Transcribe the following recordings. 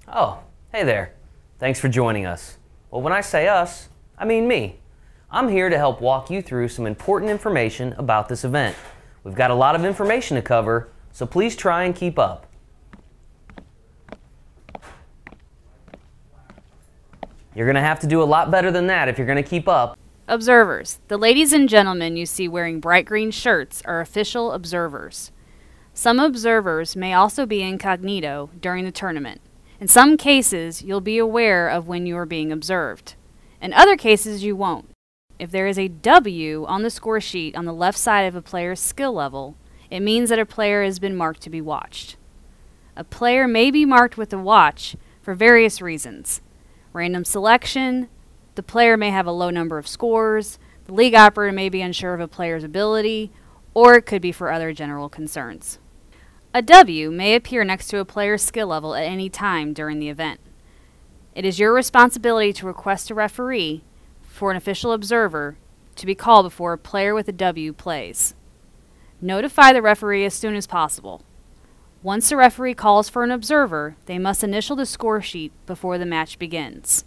Oh, hey there. Thanks for joining us. Well, when I say us, I mean me. I'm here to help walk you through some important information about this event. We've got a lot of information to cover, so please try and keep up. You're going to have to do a lot better than that if you're going to keep up. Observers. The ladies and gentlemen you see wearing bright green shirts are official observers. Some observers may also be incognito during the tournament. In some cases, you'll be aware of when you are being observed. In other cases, you won't. If there is a W on the score sheet on the left side of a player's skill level, it means that a player has been marked to be watched. A player may be marked with a watch for various reasons. Random selection, the player may have a low number of scores, the league operator may be unsure of a player's ability, or it could be for other general concerns. A W may appear next to a player's skill level at any time during the event. It is your responsibility to request a referee for an official observer to be called before a player with a W plays. Notify the referee as soon as possible. Once the referee calls for an observer, they must initial the score sheet before the match begins.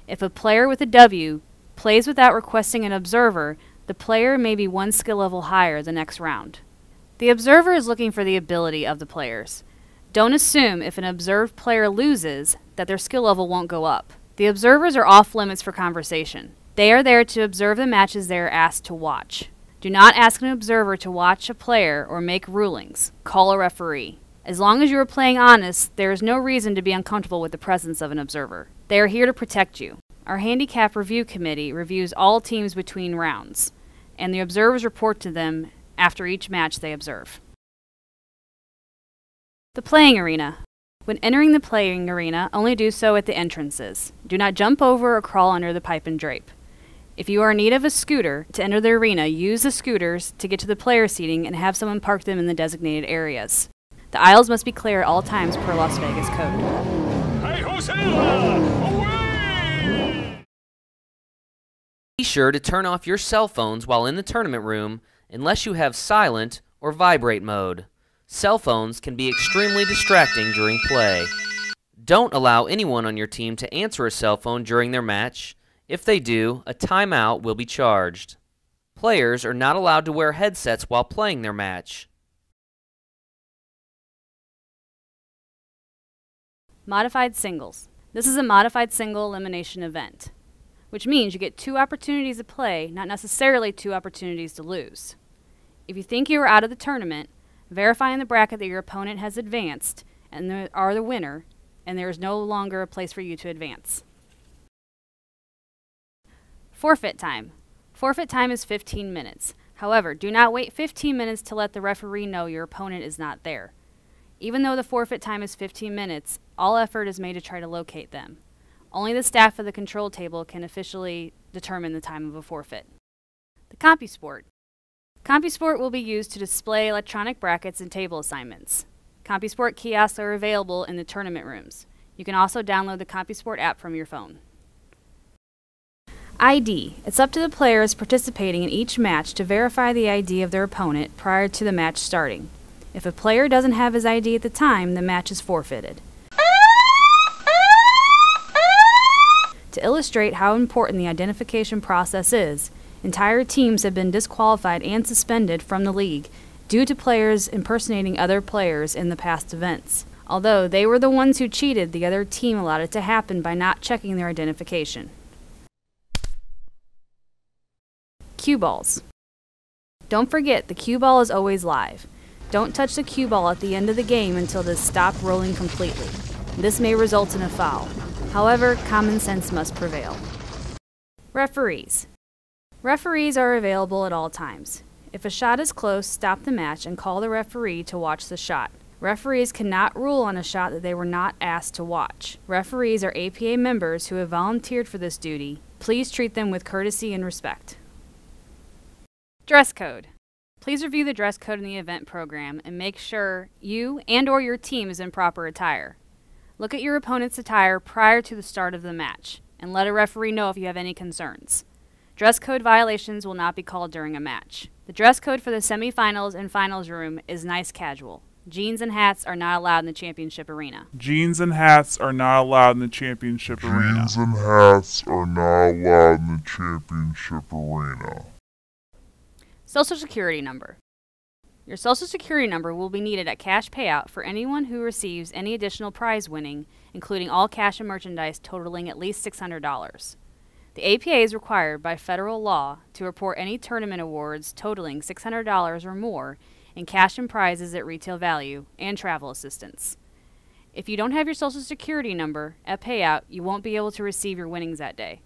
If a player with a W plays without requesting an observer, the player may be one skill level higher the next round. The observer is looking for the ability of the players. Don't assume if an observed player loses that their skill level won't go up. The observers are off limits for conversation. They are there to observe the matches they are asked to watch. Do not ask an observer to watch a player or make rulings. Call a referee. As long as you are playing honest, there is no reason to be uncomfortable with the presence of an observer. They are here to protect you. Our handicap review committee reviews all teams between rounds, and the observers report to them after each match they observe. The playing arena. When entering the playing arena, only do so at the entrances. Do not jump over or crawl under the pipe and drape. If you are in need of a scooter to enter the arena, use the scooters to get to the player seating and have someone park them in the designated areas. The aisles must be clear at all times per Las Vegas code. Hey, Hosea! Away! Be sure to turn off your cell phones while in the tournament room unless you have silent or vibrate mode. Cell phones can be extremely distracting during play. Don't allow anyone on your team to answer a cell phone during their match. If they do, a timeout will be charged. Players are not allowed to wear headsets while playing their match. Modified singles. This is a modified single elimination event, which means you get 2 opportunities to play, not necessarily 2 opportunities to lose. If you think you are out of the tournament, verify in the bracket that your opponent has advanced and are the winner, and there is no longer a place for you to advance. Forfeit time. Forfeit time is 15 minutes. However, do not wait 15 minutes to let the referee know your opponent is not there. Even though the forfeit time is 15 minutes, all effort is made to try to locate them. Only the staff of the control table can officially determine the time of a forfeit. The CompuSport. CompuSport will be used to display electronic brackets and table assignments. CompuSport kiosks are available in the tournament rooms. You can also download the CompuSport app from your phone. ID. It's up to the players participating in each match to verify the ID of their opponent prior to the match starting. If a player doesn't have his ID at the time, the match is forfeited. To illustrate how important the identification process is, entire teams have been disqualified and suspended from the league due to players impersonating other players in the past events. Although they were the ones who cheated, the other team allowed it to happen by not checking their identification. Cue balls. Don't forget, the cue ball is always live. Don't touch the cue ball at the end of the game until it has stopped rolling completely. This may result in a foul. However, common sense must prevail. Referees. Referees are available at all times. If a shot is close, stop the match and call the referee to watch the shot. Referees cannot rule on a shot that they were not asked to watch. Referees are APA members who have volunteered for this duty. Please treat them with courtesy and respect. Dress code. Please review the dress code in the event program and make sure you and/or your team is in proper attire. Look at your opponent's attire prior to the start of the match and let a referee know if you have any concerns. Dress code violations will not be called during a match. The dress code for the semifinals and finals room is nice casual. Jeans and hats are not allowed in the championship arena. Jeans and hats are not allowed in the championship arena. Jeans and hats are not allowed in the championship arena. Social Security number. Your Social Security number will be needed at cash payout for anyone who receives any additional prize winning, including all cash and merchandise totaling at least $600. The APA is required by federal law to report any tournament awards totaling $600 or more in cash and prizes at retail value and travel assistance. If you don't have your Social Security number at payout, you won't be able to receive your winnings that day.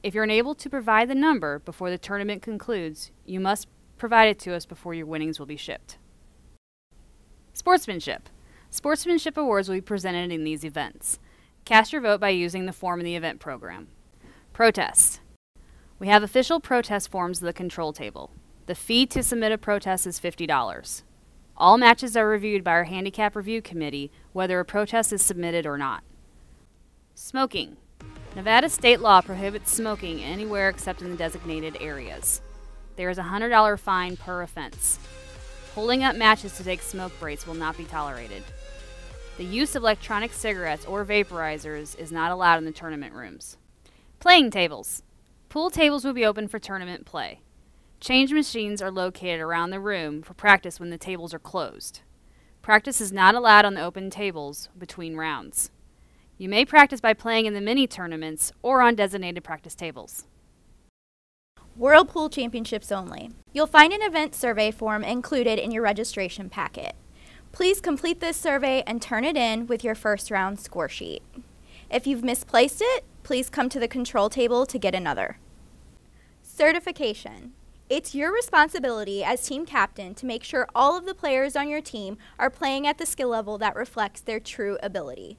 If you're unable to provide the number before the tournament concludes, you must provide it to us before your winnings will be shipped. Sportsmanship. Sportsmanship awards will be presented in these events. Cast your vote by using the form in the event program. Protests. We have official protest forms at the control table. The fee to submit a protest is $50. All matches are reviewed by our handicap review committee, whether a protest is submitted or not. Smoking. Nevada state law prohibits smoking anywhere except in the designated areas. There is a $100 fine per offense. Holding up matches to take smoke breaks will not be tolerated. The use of electronic cigarettes or vaporizers is not allowed in the tournament rooms. Playing tables. Pool tables will be open for tournament play. Change machines are located around the room for practice when the tables are closed. Practice is not allowed on the open tables between rounds. You may practice by playing in the mini tournaments or on designated practice tables. World Pool Championships only. You'll find an event survey form included in your registration packet. Please complete this survey and turn it in with your first round score sheet. If you've misplaced it, please come to the control table to get another. Certification. It's your responsibility as team captain to make sure all of the players on your team are playing at the skill level that reflects their true ability.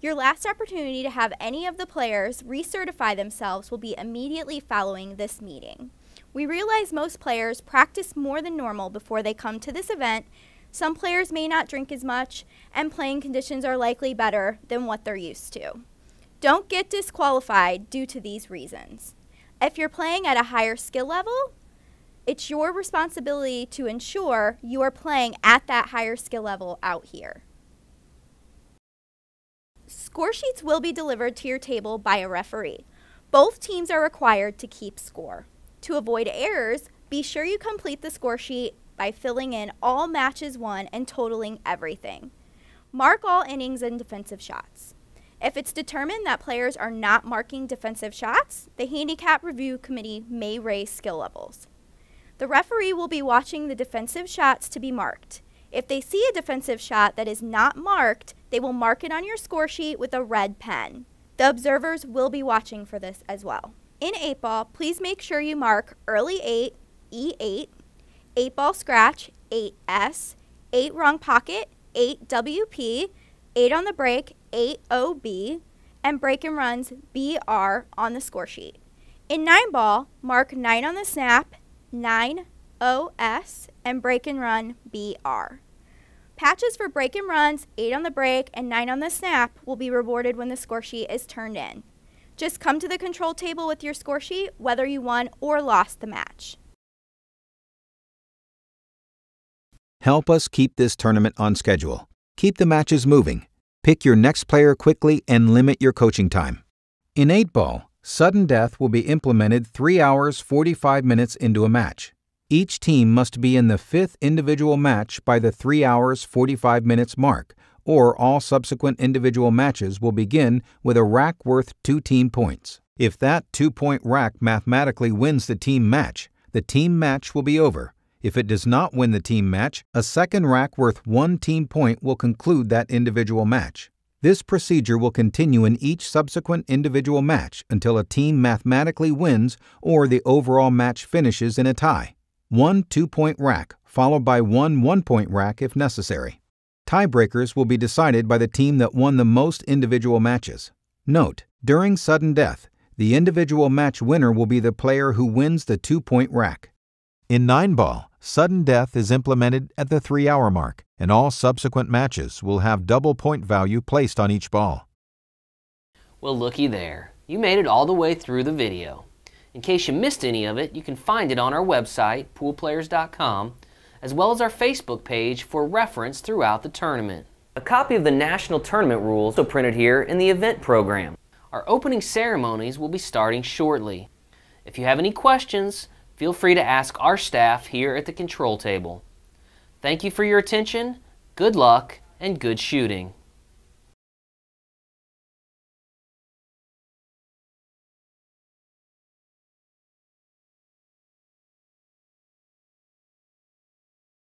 Your last opportunity to have any of the players recertify themselves will be immediately following this meeting. We realize most players practice more than normal before they come to this event. Some players may not drink as much, and playing conditions are likely better than what they're used to. Don't get disqualified due to these reasons. If you're playing at a higher skill level, it's your responsibility to ensure you are playing at that higher skill level out here. Score sheets will be delivered to your table by a referee. Both teams are required to keep score. To avoid errors, be sure you complete the score sheet by filling in all matches won and totaling everything. Mark all innings and defensive shots. If it's determined that players are not marking defensive shots, the handicap review committee may raise skill levels. The referee will be watching the defensive shots to be marked. If they see a defensive shot that is not marked, they will mark it on your score sheet with a red pen. The observers will be watching for this as well. In 8-ball, please make sure you mark early 8, E8, 8-ball scratch, 8S, 8 wrong pocket, 8 WP, 8 on the break, 8 OB, and break and runs BR on the score sheet. In 9-ball, mark 9 on the snap, 9 OS, and break and run BR. Patches for break and runs, 8 on the break and 9 on the snap, will be rewarded when the score sheet is turned in. Just come to the control table with your score sheet, whether you won or lost the match. Help us keep this tournament on schedule. Keep the matches moving. Pick your next player quickly and limit your coaching time. In 8-ball, sudden death will be implemented 3 hours 45 minutes into a match. Each team must be in the 5th individual match by the 3 hours 45 minutes mark, or all subsequent individual matches will begin with a rack worth 2 team points. If that 2-point rack mathematically wins the team match will be over. If it does not win the team match, a second rack worth 1 team point will conclude that individual match. This procedure will continue in each subsequent individual match until a team mathematically wins or the overall match finishes in a tie. 1 2-point rack, followed by 1 1-point rack if necessary. Tiebreakers will be decided by the team that won the most individual matches. Note, during sudden death, the individual match winner will be the player who wins the 2-point rack. In 9-ball, sudden death is implemented at the 3-hour mark, and all subsequent matches will have double point value placed on each ball. Well, looky there. You made it all the way through the video. In case you missed any of it, you can find it on our website, poolplayers.com, as well as our Facebook page for reference throughout the tournament. A copy of the National Tournament Rules is printed here in the event program. Our opening ceremonies will be starting shortly. If you have any questions, feel free to ask our staff here at the control table. Thank you for your attention, good luck, and good shooting.